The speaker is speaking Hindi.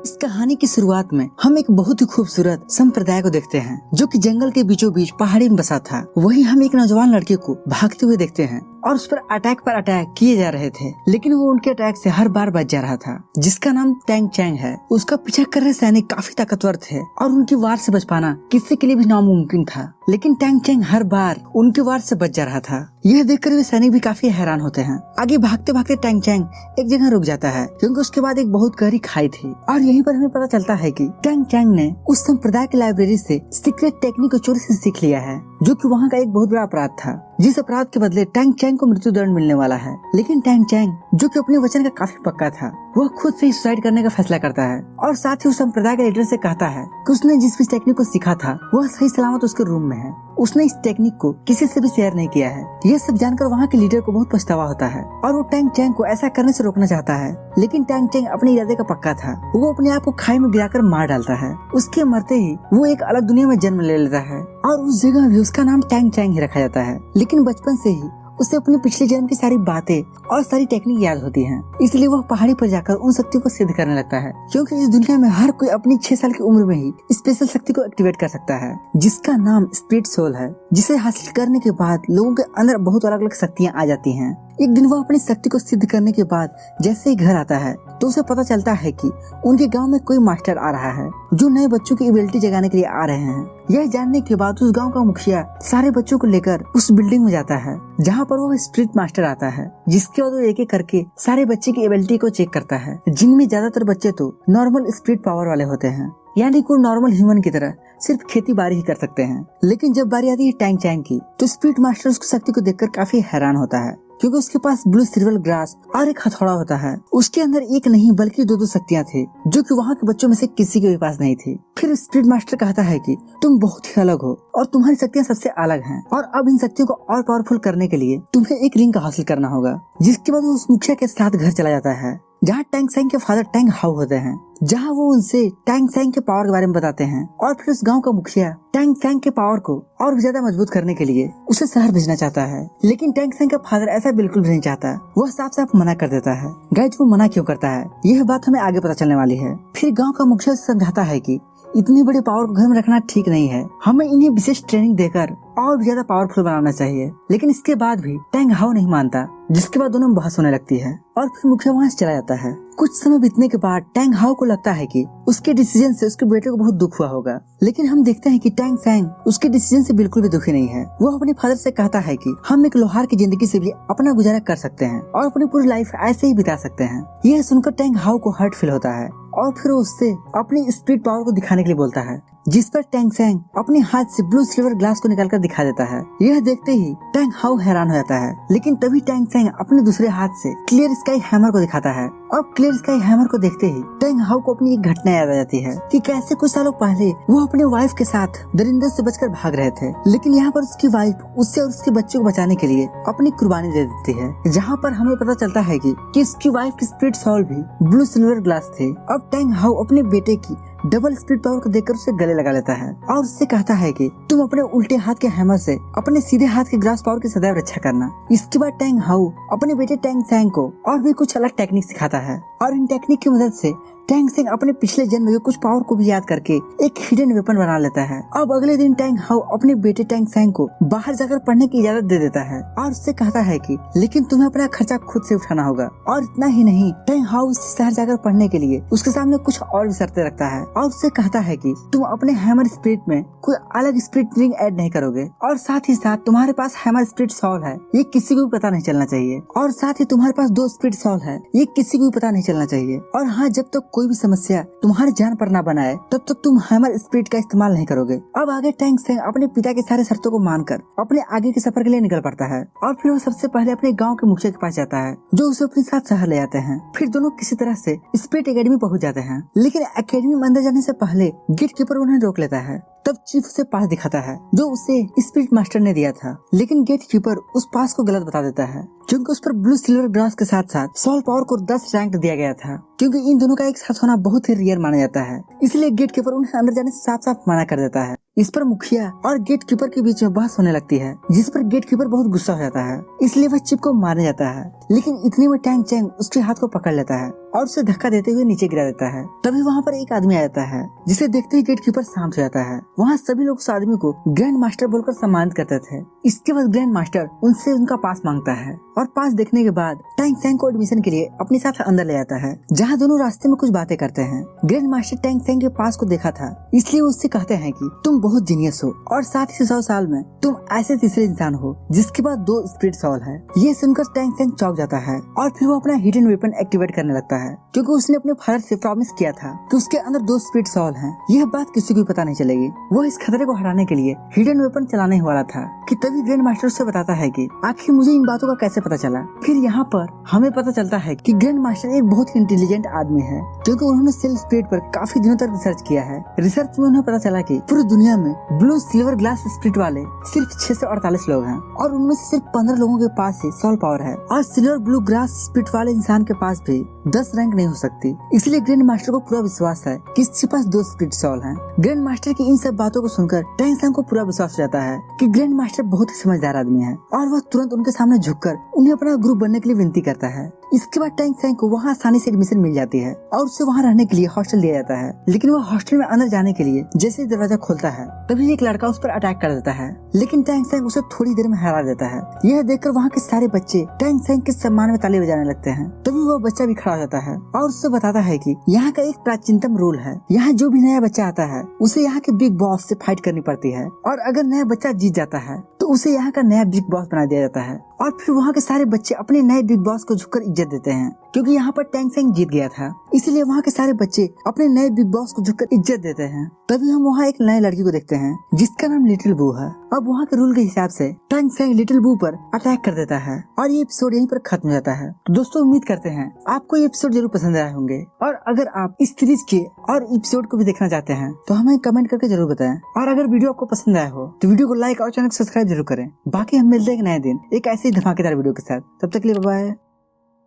इस कहानी की शुरुआत में हम एक बहुत ही खूबसूरत संप्रदाय को देखते हैं जो कि जंगल के बीचों बीच पहाड़ी में बसा था। वहीं हम एक नौजवान लड़के को भागते हुए देखते हैं और उस पर अटैक किए जा रहे थे, लेकिन वो उनके अटैक से हर बार बच जा रहा था। जिसका नाम टैंग चैंग है। उसका पीछा कर रहे सैनिक काफी ताकतवर थे और उनकी वार से बच पाना किसी के लिए भी नामुमकिन था, लेकिन टैंग चैंग हर बार उनकी वार से बच जा रहा था। यह देखकर वे सैनिक भी काफी हैरान होते हैं। आगे भागते भागते टैंग चैंग एक जगह रुक जाता है क्योंकि उसके बाद एक बहुत गहरी खाई थी और यहीं पर हमें पता चलता है कि टैंग चैंग ने उस संप्रदाय की लाइब्रेरी से सीक्रेट टेक्निक को चोरी से सीख लिया है, जो कि वहाँ का एक बहुत बड़ा अपराध था, जिस अपराध के बदले टैंग चैंग को मृत्युदंड मिलने वाला है। लेकिन टैंग चैंग, जो कि अपने वचन का काफी पक्का था, वह खुद से ही सुसाइड करने का फैसला करता है और साथ ही उस संप्रदाय के लीडर से कहता है कि उसने जिस भी टेक्निक को सीखा था वह सही सलामत उसके रूम में है। उसने इस टेक्निक को किसी से भी शेयर नहीं किया है। यह सब जानकर वहाँ के लीडर को बहुत पछतावा होता है और वो टैंग चैंग को ऐसा करने से रोकना चाहता है, लेकिन टैंग चैंग अपने इरादे का पक्का था। वो अपने आप को खाई में गिराकर मार डालता है। उसके मरते ही वो एक अलग दुनिया में जन्म ले लेता है और उस जगह भी उसका नाम टैंग चैंग ही रखा जाता है। लेकिन बचपन से ही उसे अपने पिछले जन्म की सारी बातें और सारी टेक्निक याद होती हैं, इसलिए वह पहाड़ी पर जाकर उन शक्तियों को सिद्ध करने लगता है, क्योंकि इस दुनिया में हर कोई अपनी 6 साल की उम्र में ही स्पेशल शक्ति को एक्टिवेट कर सकता है, जिसका नाम स्पिरिट सोल है, जिसे हासिल करने के बाद लोगों के अंदर बहुत अलग अलग शक्तियाँ आ जाती हैं। एक दिन वह अपनी शक्ति को सिद्ध करने के बाद जैसे ही घर आता है तो उसे पता चलता है कि उनके गांव में कोई मास्टर आ रहा है जो नए बच्चों की एबिलिटी जगाने के लिए आ रहे हैं। यह जानने के बाद उस गांव का मुखिया सारे बच्चों को लेकर उस बिल्डिंग में जाता है जहां पर वो स्ट्रीट मास्टर आता है, जिसके बाद वो एक एक करके सारे बच्चे की एबिलिटी को चेक करता है, जिनमें ज्यादातर बच्चे तो नॉर्मल स्पिरिट पावर वाले होते हैं, यानी कोई नॉर्मल ह्यूमन की तरह सिर्फ खेती बाड़ी ही कर सकते हैं। लेकिन जब बारी आती है टैंग चैंग की तो स्पिरिट मास्टर उसकी शक्ति को देखकर काफी हैरान होता है, क्योंकि उसके पास ब्लू सिल्वर ग्रास और एक हथौड़ा होता है। उसके अंदर एक नहीं बल्कि दो शक्तियाँ थी जो कि वहाँ के बच्चों में से किसी के भी पास नहीं थी। फिर स्पिरिट मास्टर कहता है कि तुम बहुत ही अलग हो और तुम्हारी शक्तियाँ सबसे अलग हैं और अब इन शक्तियों को और पावरफुल करने के लिए तुम्हें एक रिंग हासिल करना होगा। जिसके बाद वो उस मुखिया के साथ घर चला जाता है जहाँ टैंग चैंग के फादर टैंग हाउ होते हैं, जहाँ वो उनसे टैंग चैंग के पावर के बारे में बताते हैं और फिर उस गांव का मुखिया टैंग चैंग के पावर को और भी ज्यादा मजबूत करने के लिए उसे शहर भेजना चाहता है। लेकिन टैंग चैंग का फादर ऐसा बिल्कुल भी नहीं चाहता, वह साफ साफ मना कर देता है। गाइस, वो मना क्यों करता है यह बात हमें आगे पता चलने वाली है। फिर गाँव का मुखिया समझाता है कि इतनी बड़ी पावर को घर में रखना ठीक नहीं है, हमें इन्हें विशेष ट्रेनिंग देकर और भी ज्यादा पावरफुल बनाना चाहिए। लेकिन इसके बाद भी टैंग हाउ नहीं मानता, जिसके बाद दोनों में बहस होने लगती है और फिर मुखिया वहाँ से चला जाता है। कुछ समय बीतने के बाद टैंग हाउ को लगता है कि उसके डिसीजन से उसके बेटे को बहुत दुख हुआ होगा, लेकिन हम देखते हैं कि टैंग चैंग उसके डिसीजन से बिल्कुल भी दुखी नहीं है। वो अपने फादर से कहता है कि हम एक लोहार की जिंदगी से भी अपना गुजारा कर सकते हैं और अपनी पूरी लाइफ ऐसे ही बिता सकते हैं। यह सुनकर टैंग हाउ को हर्ट फील होता है और फिर उससे अपनी स्पिरिट पावर को दिखाने के लिए बोलता है, जिस पर टैंग चैंग अपने हाथ से ब्लू सिल्वर ग्लास को निकालकर दिखा देता है। यह देखते ही टैंग हाउ हैरान हो जाता है, लेकिन तभी टैंग चैंग अपने दूसरे हाथ से क्लियर स्काई हैमर को दिखाता है और क्लियर स्काई हैमर को देखते ही टैंग हाउ को अपनी एक घटना याद आ जाती है कि कैसे कुछ सालों पहले वो अपने वाइफ के साथ दरिंदर से बचकर भाग रहे थे, लेकिन यहाँ पर उसकी वाइफ उससे और उसके बच्चे को बचाने के लिए अपनी कुर्बानी दे देती है। जहाँ पर हमें पता चलता है कि उसकी वाइफ की स्पिरिट सोल भी ब्लू सिल्वर ग्लास थे। अब टैंग हाउ अपने बेटे की डबल स्पिरिट पावर को देखकर उसे गले लगा लेता है और उससे कहता है कि तुम अपने उल्टे हाथ के हैमर से अपने सीधे हाथ के ग्रास पावर की सदैव रक्षा करना। इसके बाद टैंग हाउ अपने बेटे टैंग चैंग को और भी कुछ अलग टेक्निक सिखाता है और इन टेक्निक की मदद से टैंग चैंग अपने पिछले जन्म के कुछ पावर को भी याद करके एक हिडन वेपन बना लेता है। अब अगले दिन टैंग हाउ अपने बेटे टैंग चैंग को बाहर जाकर पढ़ने की इजाजत दे देता है और उससे कहता है कि लेकिन तुम्हें अपना खर्चा खुद से उठाना होगा। और इतना ही नहीं, टैंग हाउ उससे शहर जाकर पढ़ने के लिए उसके सामने कुछ और भी शर्तें रखता है और उससे कहता है कि तुम अपने हैमर स्पिरिट में कोई अलग स्पिरिट रिंग ऐड नहीं करोगे और साथ ही साथ तुम्हारे पास हैमर स्पिरिट सोल है, ये किसी को भी पता नहीं चलना चाहिए, और साथ ही तुम्हारे पास 2 स्पिरिट सोल है, ये किसी को भी पता नहीं चलना चाहिए। और हाँ, जब तक कोई भी समस्या तुम्हारी जान पर ना बनाए तब तक तुम हैमर स्पिरिट का इस्तेमाल नहीं करोगे। अब आगे टैंग चैंग अपने पिता के सारे शर्तों को मानकर अपने आगे के सफर के लिए निकल पड़ता है और फिर वो सबसे पहले अपने गांव के मुखिया के पास जाता है, जो उसे अपने साथ शहर ले जाते हैं। फिर दोनों किसी तरह से स्पिरिट एकेडमी पहुंच जाते हैं, लेकिन एकेडमी में अंदर जाने से पहले गेट कीपर उन्हें रोक लेता है। तब चीफ उसे पास दिखाता है जो उसे स्पिरिट मास्टर ने दिया था, लेकिन गेट कीपर उस पास को गलत बता देता है, क्योंकि उस पर ब्लू सिल्वर ग्लास के साथ साथ सोल पावर को 10 रैंक दिया गया था, क्योंकि इन दोनों का एक साथ होना बहुत ही रेयर माना जाता है। इसलिए गेट कीपर उन्हें अंदर जाने से साफ साफ मना कर देता है। इस पर मुखिया और गेट कीपर के बीच में बहस होने लगती है, जिस पर गेट कीपर बहुत गुस्सा हो जाता है, इसलिए वह चिप को मारने जाता है। लेकिन इतने में टैंग चैंग उसके हाथ को पकड़ लेता है और उसे धक्का देते हुए नीचे गिरा देता है। तभी वहाँ पर एक आदमी आ जाता है, जिसे देखते ही गेट कीपर शांत हो जाता है। वहाँ सभी लोग उस आदमी को ग्रैंड मास्टर बोलकर सम्मानित करते थे। इसके बाद ग्रैंड मास्टर उनसे उनका पास मांगता है और पास देखने के बाद टैंक सैंग को एडमिशन के लिए अपने साथ अंदर ले जाता है, जहाँ दोनों रास्ते में कुछ बातें करते हैं। ग्रैंड मास्टर टैंक सैंग के पास को देखा था, इसलिए उससे कहते हैं कि तुम बहुत जीनियस हो और साथ ही 100 साल में तुम ऐसे तीसरे इंसान हो जिसके पास 2 स्पिरिट सॉल है। ये सुनकर टैंक सैंग चौंक जाता है और फिर वो अपना हिडन वेपन एक्टिवेट करने लगता है, क्योंकि उसने अपने फादर से प्रॉमिस किया था कि उसके अंदर 2 स्पिरिट सॉल हैं। यह बात किसी को पता नहीं चलेगी। वो इस खतरे को हटाने के लिए हिडन वेपन चलाने वाला था कि तभी ग्रैंड मास्टर उससे बताता है कि आखिर मुझे इन बातों का कैसे पता चला। फिर यहाँ पर हमें पता चलता है कि ग्रैंड मास्टर एक बहुत ही इंटेलिजेंट आदमी है, क्योंकि उन्होंने सेल स्पिरिट पर काफी दिनों तक रिसर्च किया है। रिसर्च में उन्हें पता चला कि पूरी दुनिया में ब्लू सिल्वर ग्लास स्पिरिट वाले सिर्फ 648 लोग हैं और उनमें से सिर्फ 15 लोगों के पास ही सॉल पावर है और सिल्वर ब्लू ग्लास स्पिरिट वाले इंसान के पास भी 10 रैंक नहीं हो सकती। इसलिए ग्रैंड मास्टर को पूरा विश्वास है कि इसके पास 2 स्पिरिट सॉल हैं। ग्रैंड मास्टर की इन सब बातों को सुनकर टैंक सैंग को पूरा विश्वास हो जाता है कि ग्रैंड मास्टर बहुत ही समझदार आदमी है और वह तुरंत उनके सामने झुककर उन्हें अपना ग्रुप बनने के लिए विनती करता है। इसके बाद टैंक सैंग को वहाँ आसानी से एडमिशन मिल जाती है और उसे वहाँ रहने के लिए हॉस्टल दिया जाता है। लेकिन वह हॉस्टल में अंदर जाने के लिए जैसे ही दरवाजा खोलता है तभी एक लड़का उस पर अटैक कर देता है, लेकिन टैंक सैंग उसे थोड़ी देर में हरा देता है। यह देखकर वहाँ के सारे बच्चे टैंक सैंग के सम्मान में ताली बजाने लगते हैं। तभी वह बच्चा भी खड़ा हो जाता है और उससे बताता है कि यहाँ का एक प्राचीनतम रूल है, यहाँ जो भी नया बच्चा आता है उसे यहाँ के बिग बॉस से फाइट करनी पड़ती है और अगर नया बच्चा जीत जाता है तो उसे यहाँ का नया बिग बॉस बना दिया जाता है। और फिर वहाँ के सारे बच्चे अपने नए बिग बॉस को झुककर इज्जत देते हैं, क्योंकि यहाँ पर टैंक सैंग जीत गया था, इसलिए वहाँ के सारे बच्चे अपने नए बिग बॉस को झुककर इज्जत देते हैं। तभी हम वहाँ एक नए लड़की को देखते हैं जिसका नाम लिटिल बू है। अब वहाँ के रूल के हिसाब से टैंक सैंग लिटिल बू पर अटैक कर देता है और ये एपिसोड यहीं पर खत्म हो जाता है। तो दोस्तों उम्मीद करते हैं आपको ये एपिसोड जरूर पसंद आए होंगे और अगर आप इस सीरीज के और एपिसोड को भी देखना चाहते हैं तो हमें कमेंट करके जरूर बताएं और अगर वीडियो आपको पसंद आया हो तो वीडियो को लाइक और चैनल को सब्सक्राइब जरूर करें। बाकी हम मिलते हैं एक नए दिन एक ऐसे ही धमाकेदार वीडियो के साथ। तब तक के लिए बाय बाय।